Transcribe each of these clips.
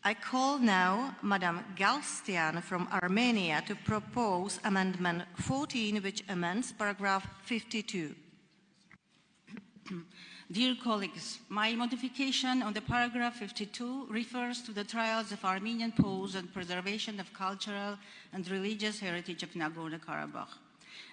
I call now Madame Galstian from Armenia to propose Amendment 14, which amends paragraph 52. Dear colleagues, my modification on the paragraph 52 refers to the trials of Armenian Poles and preservation of cultural and religious heritage of Nagorno-Karabakh.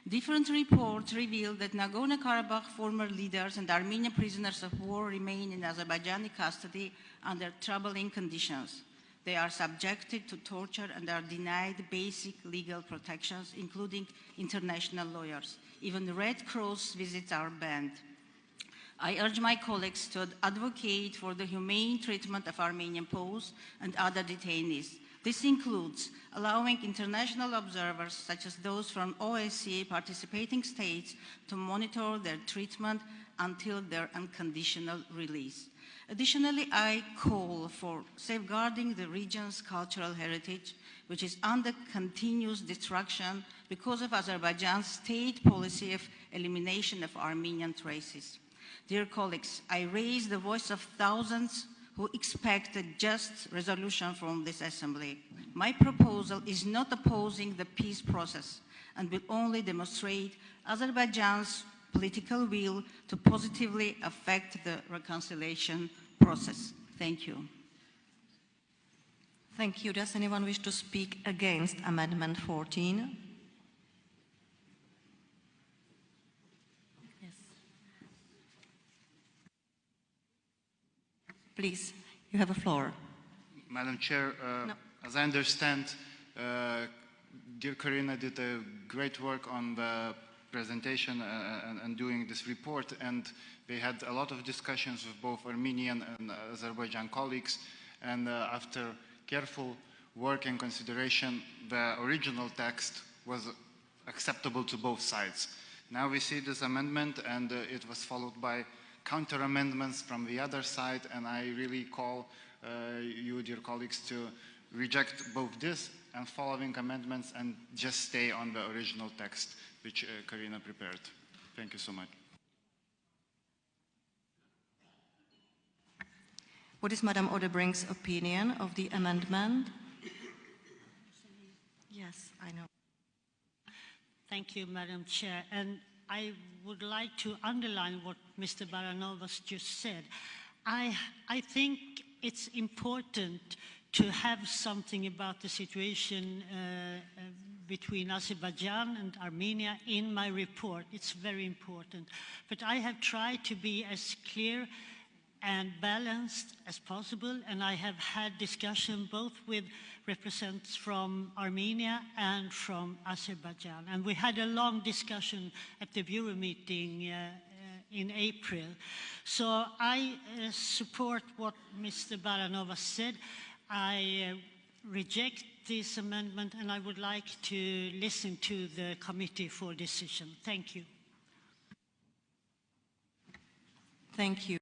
Different reports reveal that Nagorno-Karabakh former leaders and Armenian prisoners of war remain in Azerbaijani custody under troubling conditions. They are subjected to torture and are denied basic legal protections, including international lawyers. Even the Red Cross visits are banned. I urge my colleagues to advocate for the humane treatment of Armenian Poles and other detainees. This includes allowing international observers, such as those from OSCE participating states, to monitor their treatment until their unconditional release. Additionally, I call for safeguarding the region's cultural heritage, which is under continuous destruction because of Azerbaijan's state policy of elimination of Armenian traces. Dear colleagues, I raise the voice of thousands who expect a just resolution from this Assembly. My proposal is not opposing the peace process and will only demonstrate Azerbaijan's political will to positively affect the reconciliation process. Thank you. Thank you. Does anyone wish to speak against Amendment 14? Yes. Please, you have a floor. Madam Chair, as I understand, dear Karina did a great work on the presentation and doing this report, and they had a lot of discussions with both Armenian and Azerbaijan colleagues, and after careful work and consideration, the original text was acceptable to both sides. Now we see this amendment, and it was followed by counter amendments from the other side, and I really call you, dear colleagues, to reject both this and following amendments and just stay on the original text which Karina prepared. Thank you so much. What is Madame Odebrink's opinion of the amendment? Yes, I know. Thank you, Madam Chair. And I would like to underline what Mr. Baranovas just said. I think it's important to have something about the situation between Azerbaijan and Armenia in my report. It's very important. But I have tried to be as clear and balanced as possible, and I have had discussion both with representatives from Armenia and from Azerbaijan. And we had a long discussion at the Bureau meeting in April. So I support what Mr. Baranova said. I reject this amendment, and I would like to listen to the committee for decision. Thank you. Thank you.